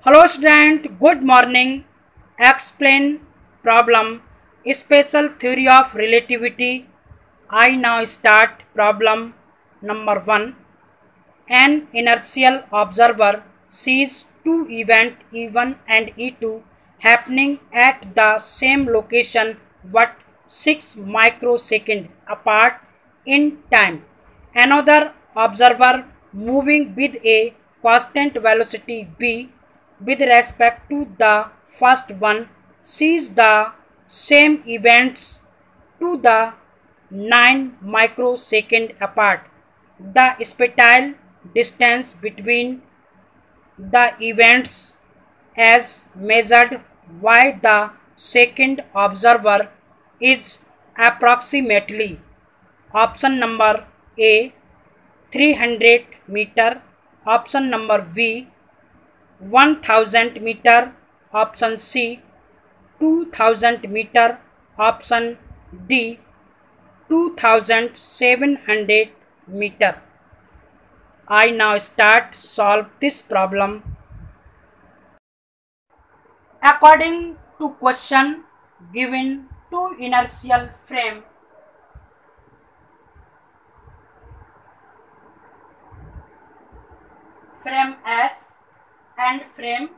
Hello student, good morning. Explain problem. Special theory of relativity. I now start problem number 1. An inertial observer sees two events E1 and E2 happening at the same location but 6 microseconds apart in time. Another observer moving with a constant velocity v with respect to the first one sees the same events to the 9 microsecond apart. The spatial distance between the events as measured by the second observer is approximately option number A 300 meter, option number B 1000 meter, option C 2000 meter, option D 2700 meter. I now start solve this problem. According to question given two inertial frame S and frame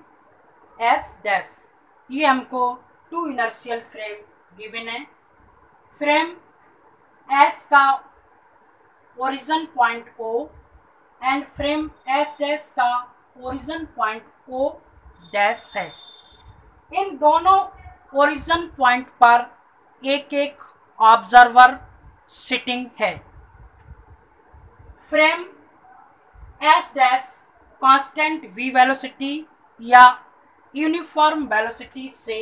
S dash, ये हमको to inertial frame given है. Frame S का origin point O and frame S dash का origin point O dash है. इन दोनों origin point पर एक एक ऑब्जर्वर सिटिंग है. Frame S dash constant v velocity या यूनिफॉर्म वेलोसिटी से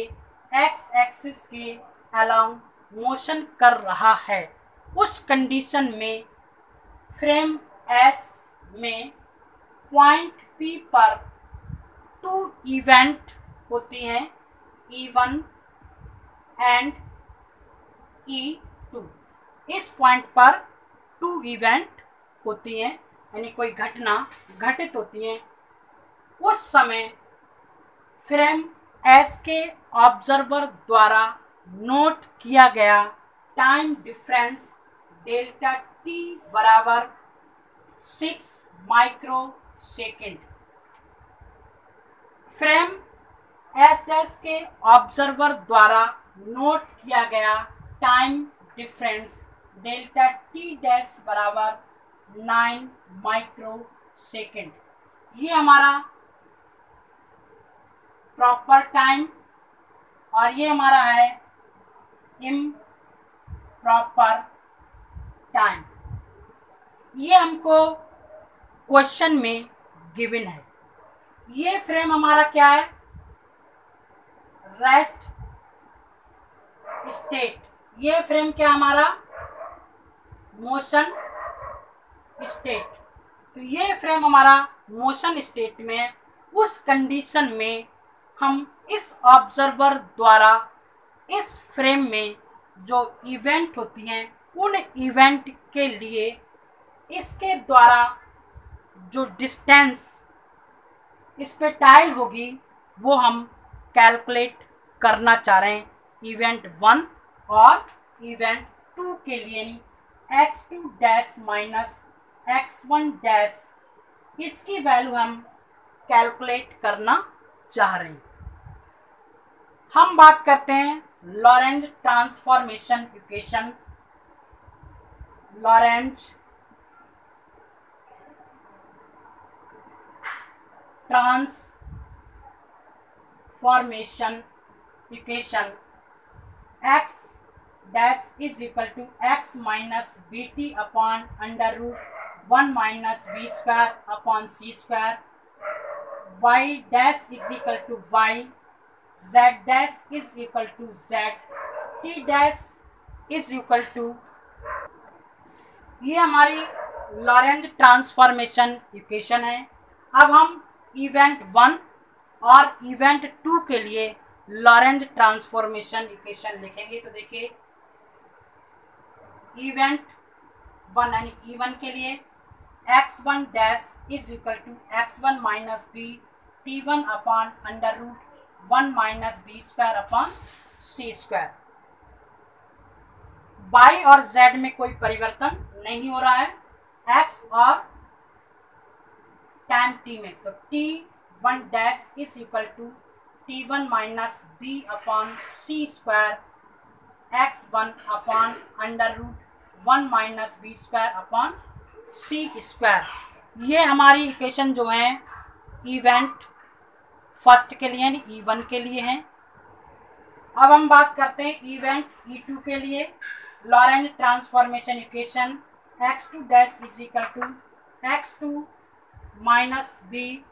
x एक्सिस के अलोंग मोशन कर रहा है. उस कंडीशन में फ्रेम S में पॉइंट P पर टू इवेंट होती हैं E1 एंड E2. इस पॉइंट पर टू इवेंट होती हैं, यानी कोई घटना घटित होती है. उस समय फ्रेम S के ऑब्जर्वर द्वारा नोट किया गया टाइम डिफरेंस डेल्टा t बराबर 6 micro second. Frame S dash के ऑब्जर्वर द्वारा नोट किया गया time difference delta t dash बराबर 9 माइक्रो सेकेंड. ये हमारा प्रॉपर टाइम और ये हमारा है इम्प्रॉपर टाइम. ये हमको क्वेश्चन में गिवन है. ये फ्रेम हमारा क्या है? Rest state. ये फ्रेम क्या हमारा? Motion state. तो ये फ्रेम हमारा मोशन स्टेट में. उस कंडीशन में हम इस ऑब्जर्वर द्वारा इस फ्रेम में जो इवेंट होती हैं उन इवेंट के लिए इसके द्वारा जो डिस्टेंस स्पेटाइल होगी वो हम कैलकुलेट करना चाह रहे हैं इवेंट 1 और इवेंट 2 के लिए. यानी x2 dash minus x1 dash, इसकी वैल्यू हम कैलकुलेट करना चाह रहे हैं. हम बात करते हैं Lorentz transformation equation. Lorentz transformation equation x dash is equal to x minus b t upon under root 1 minus B square upon C square. y dash is equal to y, z dash is equal to z, t dash is equal to. ये हमारी Lorentz transformation equation है. अब हम event 1 और event 2 के लिए Lorentz transformation equation लिखेंगे. तो देखिए इवेंट 1 यानी E1 के लिए x1 dash is equal to x1 minus B T1 upon under root 1 minus B square upon C square. y और z में कोई परिवर्तन नहीं हो रहा है, x और टाइम t में, तो T1 dash is equal to T1 minus b upon C square x1 upon under root 1 minus B square upon C square. ये हमारी इक्वेशन जो है इवेंट फर्स्ट के लिए यानी E1 के लिए हैं। अब हम बात करते हैं इवेंट E2 के लिए। Lorentz transformation equation x2 dash is equal to x2 minus B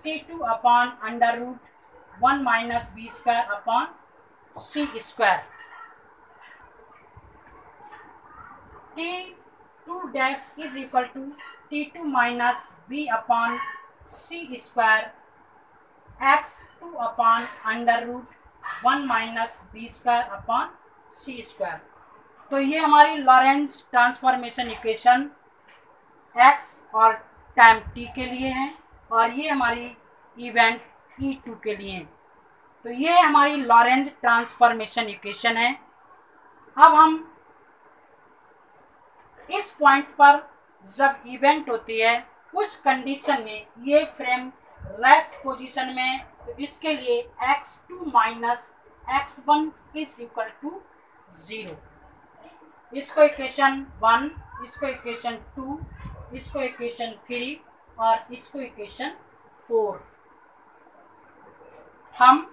T2 upon under root 1 minus B square upon C square. T2 dash is equal to T2 minus b upon C square x2 upon under root 1 minus B square upon C square. तो ये हमारी Lorentz transformation equation x और time t के लिए हैं और ये हमारी इवेंट E2 के लिए हैं। तो ये हमारी लॉरेंज ट्रांसफॉर्मेशन इक्वेशन है। अब हम इस पॉइंट पर जब इवेंट होती है उस कंडीशन में ये फ्रेम रेस्ट पोजीशन में, तो इसके लिए x2 minus x1 is equal to 0। इसको इक्वेशन 1, इसको इक्वेशन 2, इसको इक्वेशन 3 और इसको इक्वेशन 4। हम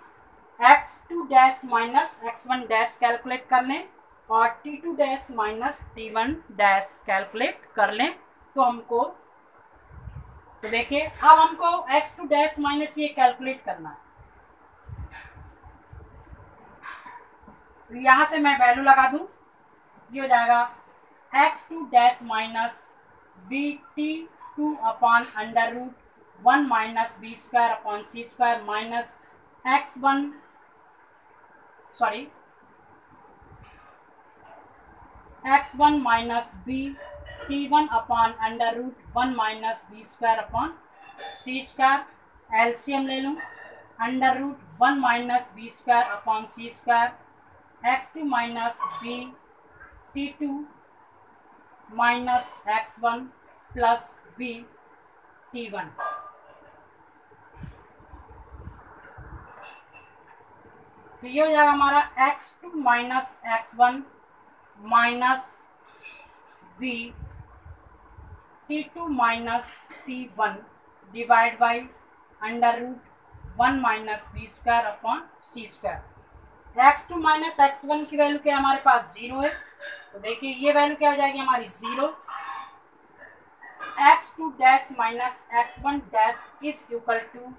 x2 dash minus x1 dash calculate कर लें और T2 dash minus T1 dash calculate कर लें तो हमको, तो देखिए अब हमको x2 डैश माइनस ये कैलकुलेट करना है। तो यहाँ से मैं वैल्यू लगा दूं, ये हो जाएगा x2 dash minus BT2 upon under root 1 minus B square upon सी square minus x1 minus B T1 upon under root 1 minus B square upon सी स्क्वायर। एलसीएम ले लूँ, under root 1 minus B square upon सी square x2 minus B T2 minus x1 plus B T1। तो ये हो जाएगा हमारा x2 minus x1 minus B T2 minus T1 divide by under root 1 minus B square upon C square. x2 minus x1 की value क्या हमारे पास 0 है, तो देखिए ये वैल्यू क्या हो जाएगी हमारी 0। x2 dash minus x1 dash is equal to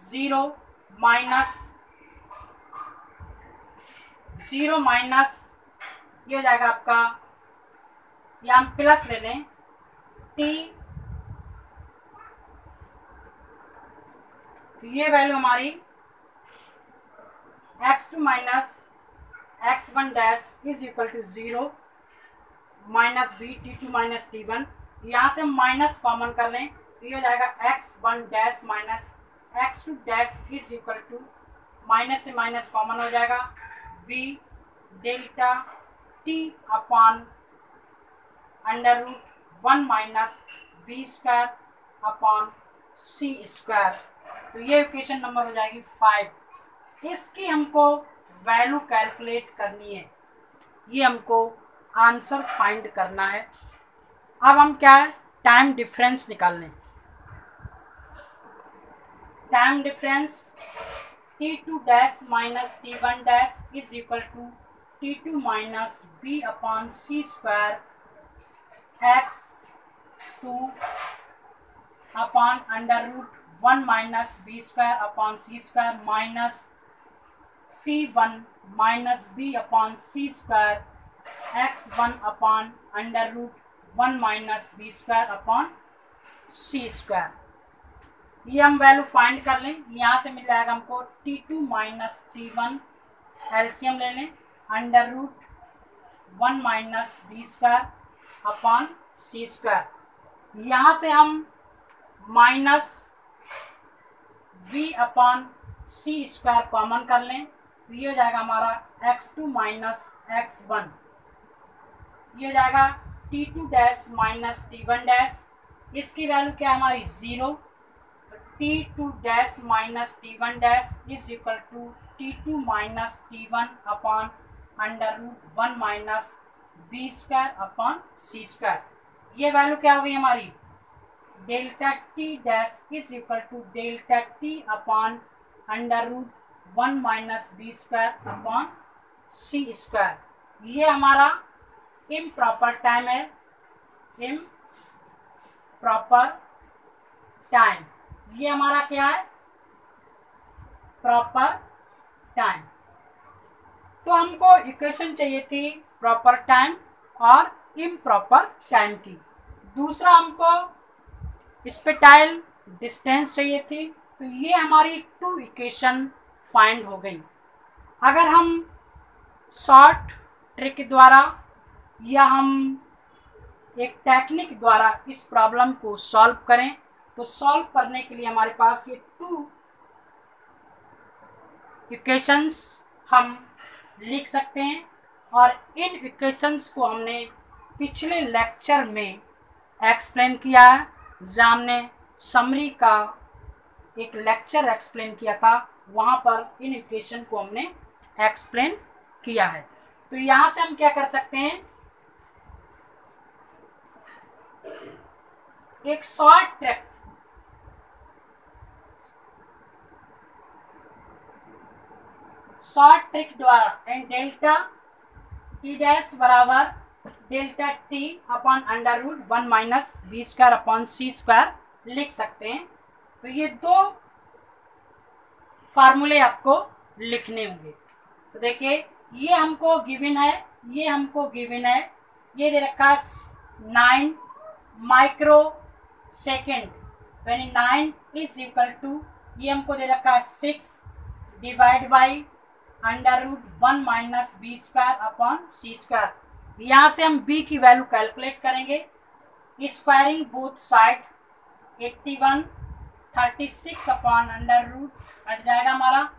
0 minus ये हो जाएगा आपका, या हम प्लस ले लें t, तो ये वैल्यू हमारी x2 minus x1 dash is equal to 0 minus B T2 minus T1। यहाँ से माइनस कॉमन कर लें तो ये हो जाएगा x1 dash minus x2 dash is equal to, minus से माइनस कॉमन हो जाएगा v delta t upon under root 1 minus B square upon सी स्क्वायर। तो ये इक्वेशन नंबर हो जाएगी 5। इसकी हमको वैल्यू कैलकुलेट करनी है, ये हमको आंसर फाइंड करना है। अब हम क्या है, टाइम डिफरेंस निकाल लें। Time difference T2 dash minus T1 dash is equal to T2 minus b upon C square x2 upon under root 1 minus B square upon C square minus T1 minus b upon C square x1 upon under root 1 minus B square upon C square. ये हम value find कर लें, यहाँ से मिल जाएगा हमको T2 minus T1, LCM ले लें, under root 1 minus B square upon सी स्क्वायर। यहाँ से हम माइनस v अपॉन सी स्क्वायर कॉमन कर लें तो ये हो जाएगा हमारा x2 माइनस x1, ये हो जाएगा t2 dash minus t1 dash, इसकी वैल्यू क्या है हमारी 0, t2 dash minus t1 dash is equal to t2 minus t1 upon under root 1 minus B square upon C square. ये वैल्यू क्या हो गई हमारी delta T dash is equal to delta T upon under root 1 minus B square upon C square. ये हमारा improper time है, improper time, ये हमारा क्या है प्रॉपर टाइम। तो हमको इक्वेशन चाहिए थी प्रॉपर टाइम और इम्प्रॉपर टाइम की। दूसरा हमको स्पेटाइल डिस्टेंस चाहिए थी, तो ये हमारी 2 इक्वेशन फाइंड हो गई। अगर हम शॉर्ट ट्रिक द्वारा या हम एक टेक्निक द्वारा इस प्रॉब्लम को सॉल्व करें तो सॉल्व करने के लिए हमारे पास ये 2 इक्वेशंस हम लिख सकते हैं, और इन इक्वेशंस को हमने पिछले लेक्चर में एक्सप्लेन किया है, जहाँ हमने समरी का एक लेक्चर एक्सप्लेन किया था, वहाँ पर इन इक्वेशन को हमने एक्सप्लेन किया है। तो यहाँ से हम क्या कर सकते हैं, एक शॉर्ट ट्रिक द्वारा एंड डेल्टा टी डैश बराबर delta T upon under root 1 minus B square upon सी स्क्वायर लिख सकते हैं। तो ये 2 फार्मूले आपको लिखने होंगे। तो देखिए ये हमको गिवन है, ये हमको गिवन है, ये दे रखा 9 माइक्रो सेकेंड, यानी 9 इज इक्वल टू, ये हमको दे रखा है 6 divide by under root 1 minus B square upon C square. यहाँ से हम b की वैल्यू कैलकुलेट करेंगे, squaring both side 81 36 upon under root हट जाएगा हमारा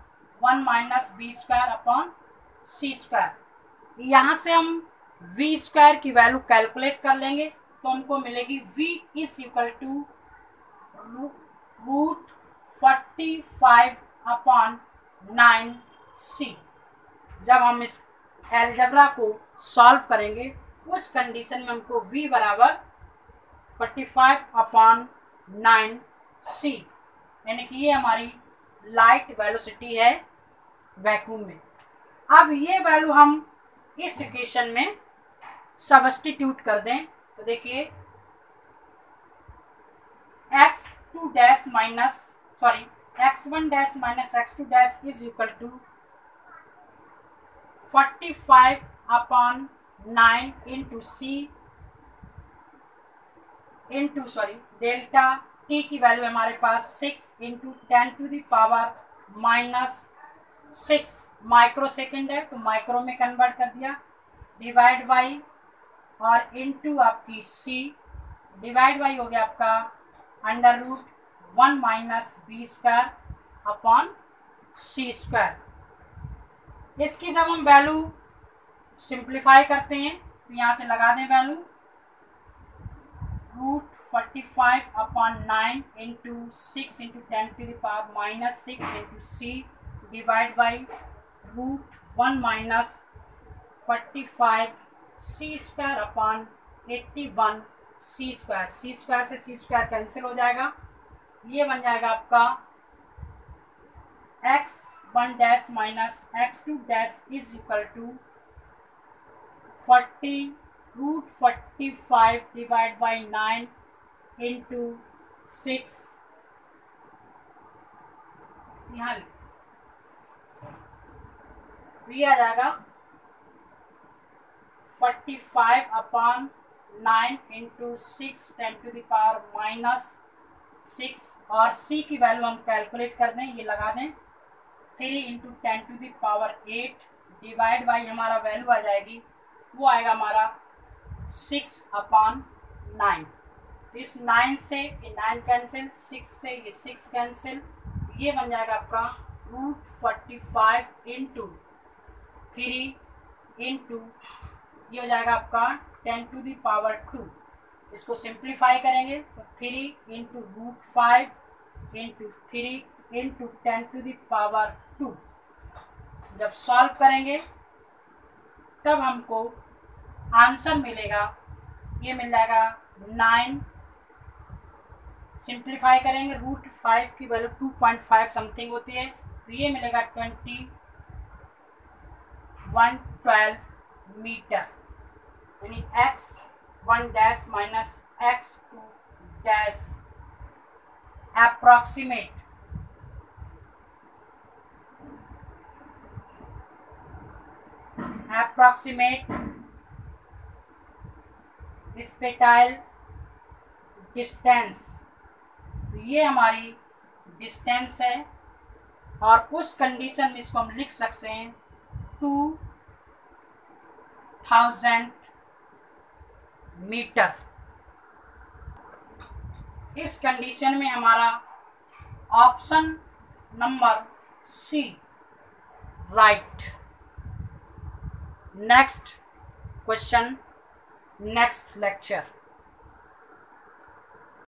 1 माइनस बी स्क्वायर अपॉन सी स्क्वायर। यहाँ से हम v स्क्वायर की वैल्यू कैलकुलेट कर लेंगे तो हमको मिलेगी v is equal to root 45 upon 9c। जब हम इस एल्जेब्रा को सॉल्व करेंगे उस कंडीशन में हमको v बराबर 45 अपॉन 9c, यानी कि ये हमारी लाइट वेलोसिटी है वैक्यूम में। अब ये वैल्यू हम इस इक्वेशन में सब्स्टिट्यूट कर दें तो देखिए x2 dash minus sorry x1 dash minus x2 dash is equal to 45 upon 9 into C into delta T की वैल्यू हमारे पास 6 into 10 to the power minus 6 micro second है तो माइक्रो में कन्वर्ट कर दिया, डिवाइड बाई और इंटू आपकी सी, डिवाइड बाई हो गया आपका under root 1 minus B square upon सी स्क्वायर। इसकी जब हम वैल्यू सिंप्लीफाई करते हैं तो यहाँ से लगा दें value root 45 upon 9 into 6 into 10 to the power minus 6 into C divide by root 1 minus 45 C square upon 81 C square. C square से सी स्क्वायर कैंसिल हो जाएगा, ये बन जाएगा आपका x1 dash minus x2 dash is equal to 45 divide by 9 into 6, यहाँ ये आ जाएगा 45 upon 9 into 6 10 to the power minus 6, और c की वैल्यू हम कैलकुलेट कर दें, ये लगा दें 3 into 10 to the power 8 divide by हमारा वैल्यू आ जाएगी, वो आएगा हमारा 6 अपॉन 9। तो इस 9 से ये 9 कैंसिल, 6 से ये 6 कैंसिल, ये बन जाएगा आपका √45 इंटू 3 इंटू ये हो जाएगा आपका 10⁻²। इसको सिंप्लीफाई करेंगे तो 3 इंटू √5 इंटू 3 इंटू 10⁻²। जब सॉल्व करेंगे तब हमको आंसर मिलेगा, ये मिल जाएगा 9। सिंप्लीफाई करेंगे √5 की वैल्यू 2.5 समथिंग होती है, तो ये मिलेगा 2112 मीटर, यानी x1 minus x2 approximate स्पेटाइल distance, ये हमारी डिस्टेंस है और उस कंडीशन में इसको हम लिख सकते हैं 2000 मीटर। इस कंडीशन में हमारा option number C right. Next question, next lecture.